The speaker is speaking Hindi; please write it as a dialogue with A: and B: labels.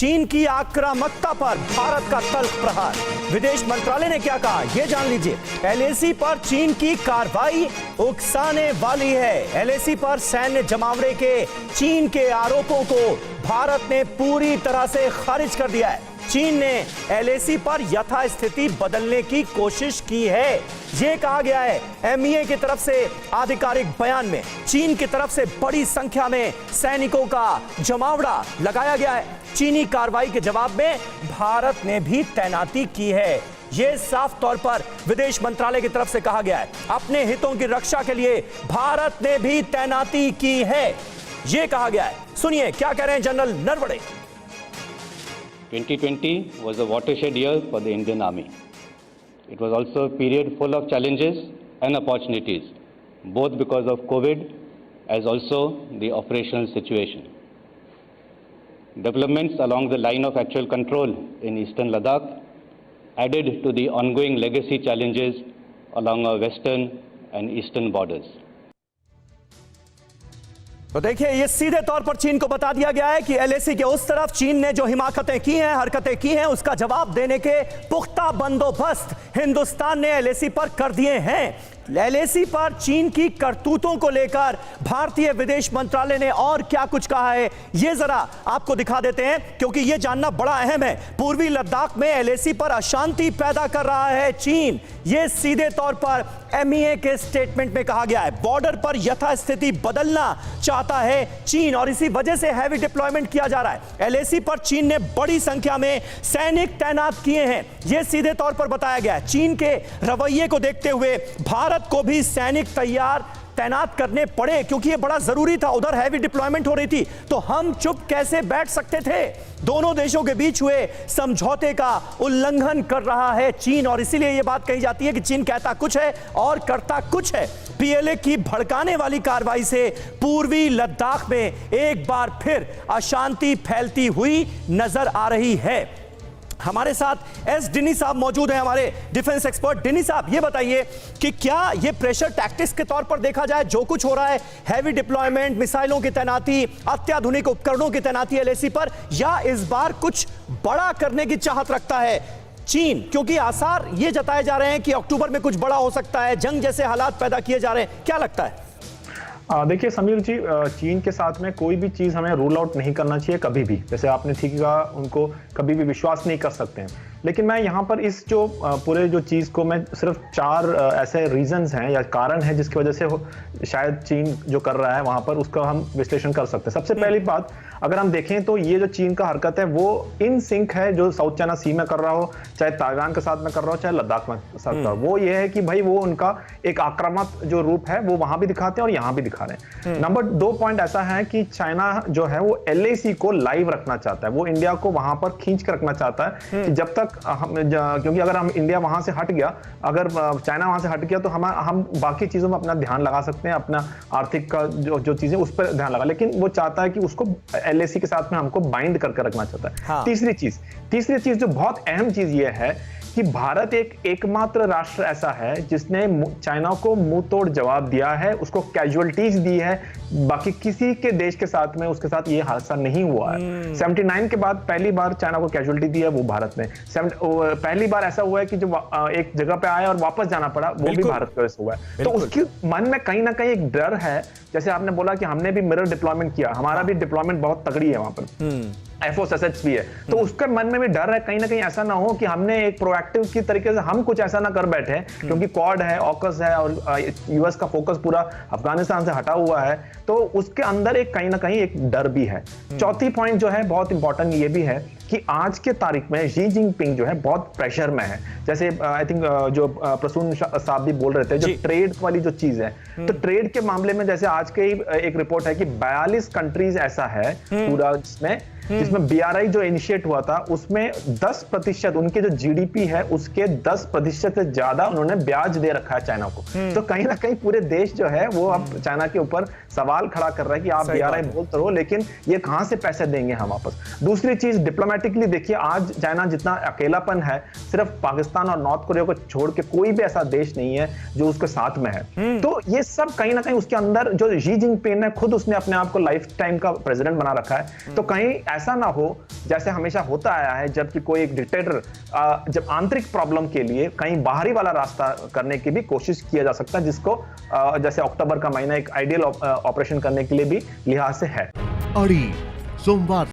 A: चीन की आक्रामकता पर भारत का तल्ख प्रहार। विदेश मंत्रालय ने क्या कहा, यह जान लीजिए। एलएसी पर चीन की कार्रवाई उकसाने वाली है। एलएसी पर सैन्य जमावड़े के चीन के आरोपों को भारत ने पूरी तरह से खारिज कर दिया है। चीन ने एलएसी पर यथास्थिति बदलने की कोशिश की है, यह कहा गया है एमईए की तरफ से आधिकारिक बयान में। चीन की तरफ से बड़ी संख्या में सैनिकों का जमावड़ा लगाया गया है। चीनी कार्रवाई के जवाब में भारत ने भी तैनाती की है। यह साफ तौर पर विदेश मंत्रालय की तरफ से कहा गया है। अपने हितों की रक्षा के लिए भारत ने भी तैनाती की है, यह कहा गया है। सुनिए क्या कह रहे हैं general Naravane.
B: 2020 was a watershed year for the Indian Army. It was also a period full of challenges and opportunities, both because of COVID as also the operational situation. Developments along the line of actual control in eastern Ladakh added to the ongoing legacy challenges along our western and eastern borders.
A: तो देखिए, ये सीधे तौर पर चीन को बता दिया गया है कि एलएसी के उस तरफ चीन ने जो हिमाकतें की हैं, हरकतें की हैं, उसका जवाब देने के पुख्ता बंदोबस्त हिंदुस्तान ने एलएसी पर कर दिए हैं। एलएसी पर चीन की करतूतों को लेकर भारतीय विदेश मंत्रालय ने और क्या कुछ कहा है, यह जरा आपको दिखा देते हैं, क्योंकि यह जानना बड़ा अहम है। पूर्वी लद्दाख में एलएसी पर अशांति पैदा कर रहा है चीन, यह सीधे तौर पर एमईए के स्टेटमेंट में कहा गया है। बॉर्डर पर यथास्थिति बदलना चाहता है चीन और इसी वजह से हैवी डिप्लॉयमेंट किया जा रहा है। एलएसी पर चीन ने बड़ी संख्या में सैनिक तैनात किए हैं, यह सीधे तौर पर बताया गया है। चीन के रवैये को देखते हुए भारत को भी सैनिक तैनात करने पड़े, क्योंकि यह बड़ा जरूरी था। उधर हैवी डिप्लॉयमेंट हो रही थी, तो हम चुप कैसे बैठ सकते थे। दोनों देशों के बीच हुए समझौते का उल्लंघन कर रहा है चीन और इसीलिए यह बात कही जाती है कि चीन कहता कुछ है और करता कुछ है। पीएलए की भड़काने वाली कार्रवाई से पूर्वी लद्दाख में एक बार फिर अशांति फैलती हुई नजर आ रही है। हमारे साथ एस डिनी साहब मौजूद हैं, हमारे डिफेंस एक्सपर्ट। डिनी साहब, ये बताइए कि क्या ये प्रेशर टैक्टिक्स के तौर पर देखा जाए, जो कुछ हो रहा है, हैवी डिप्लॉयमेंट, मिसाइलों की तैनाती, अत्याधुनिक उपकरणों की तैनाती एलएसी पर, या इस बार कुछ बड़ा करने की चाहत रखता है चीन? क्योंकि आसार ये जताए जा रहे हैं कि अक्टूबर में कुछ बड़ा हो सकता है, जंग जैसे हालात पैदा किए जा रहे हैं, क्या लगता है?
C: देखिए समीर जी, चीन के साथ में कोई भी चीज़ हमें रूल आउट नहीं करना चाहिए कभी भी। जैसे आपने ठीक कहा, उनको कभी भी विश्वास नहीं कर सकते हैं। लेकिन मैं यहाँ पर इस जो पूरे जो चीज़ को मैं सिर्फ 4 ऐसे रीजंस हैं या कारण हैं जिसकी वजह से शायद चीन जो कर रहा है वहाँ पर उसका हम विश्लेषण कर सकते हैं। सबसे पहली बात, अगर हम देखें तो ये जो चीन का हरकत है वो इन सिंक है जो साउथ चाइना सी में कर रहा हो, चाहे ताइवान के साथ में कर रहा हो, चाहे लद्दाख में साथ कर रहा हो। वो ये है कि भाई वो उनका एक आक्रामक जो रूप है वो वहां भी दिखाते हैं और यहाँ भी दिखा रहे हैं। नंबर 2 पॉइंट ऐसा है कि चाइना जो है वो एलएसी को लाइव रखना चाहता है, वो इंडिया को वहां पर खींच कर रखना चाहता है कि जब तक क्योंकि अगर हम इंडिया वहां से हट गया, अगर चाइना वहां से हट गया तो हम बाकी चीजों में अपना ध्यान लगा सकते हैं, अपना आर्थिक का जो चीजें उस पर ध्यान लगा। लेकिन वो चाहता है कि उसको एलएसी के साथ में हमको बाइंड करके रखना चाहता है। हाँ। तीसरी चीज जो बहुत अहम चीज ये है कि भारत एकमात्र राष्ट्र ऐसा है जिसने चाइना को मुंह तोड़ जवाब दिया है, उसको कैजुअलिटीज दी है। बाकी किसी के देश के साथ में उसके साथ ये हादसा नहीं हुआ है। 79 के बाद पहली बार चाइना को कैजुअलिटी दी है वो भारत ने। पहली बार ऐसा हुआ है कि जो एक जगह पे आया और वापस जाना पड़ा, वो भी भारत की वजह से हुआ है। तो उसके मन में कहीं ना कहीं एक डर है। जैसे आपने बोला कि हमने भी मिरर डिप्लॉयमेंट किया, हमारा भी डिप्लॉयमेंट बहुत तगड़ी है वहां पर, एफओएसएच भी है। तो उसके मन में भी डर है कहीं ना कहीं ऐसा ना हो कि हमने एक प्रोएक्टिव की तरीके से हम कुछ ऐसा ना कर बैठे, क्योंकि क्वाड है, ऑकस है और यूएस का फोकस पूरा अफगानिस्तान से हटा हुआ है, तो उसके अंदर एक कहीं ना कहीं एक डर भी है। चौथी पॉइंट जो है बहुत इंपॉर्टेंट ये भी है कि आज के तारीख में शी जिनपिंग जो है बहुत प्रेशर में है। जैसे आई थिंक जो प्रसून साहब भी बोल रहे थे, जो ट्रेड वाली जो चीज है, तो ट्रेड के मामले में जैसे आज के एक रिपोर्ट है कि 42 कंट्रीज ऐसा है पूरा जिसमें बीआरआई जो इनिशिएट हुआ था उसमें 10% उनके जो जीडीपी है उसके 10% से ज्यादा उन्होंने ब्याज दे रखा है चाइना को। तो कहीं ना कहीं पूरे देश जो है वो अब चाइना के ऊपर सवाल खड़ा कर रहा है कि आप बीआरआई बोलते रहो लेकिन ये कहां से पैसे देंगे हम वापस। दूसरी चीज डिप्लोमेटिकली देखिए, आज चाइना जितना अकेलापन है, सिर्फ पाकिस्तान और नॉर्थ कोरिया को छोड़ के कोई भी ऐसा देश नहीं है जो उसके साथ में है। तो ये सब कहीं ना कहीं उसके अंदर जो शी जिनपिंग है खुद उसने अपने आप को लाइफ टाइम का प्रेसिडेंट बना रखा है। तो कहीं ऐसा ना ना हो जैसे हमेशा होता आया है, जबकि कोई एक डिक्टेटर जब आंतरिक प्रॉब्लम के लिए कहीं बाहरी वाला रास्ता करने की भी कोशिश किया जा सकता है, जिसको जैसे अक्टूबर का महीना एक आइडियल ऑपरेशन करने के लिए भी लिहाज से है।
D: अड़ी सोमवार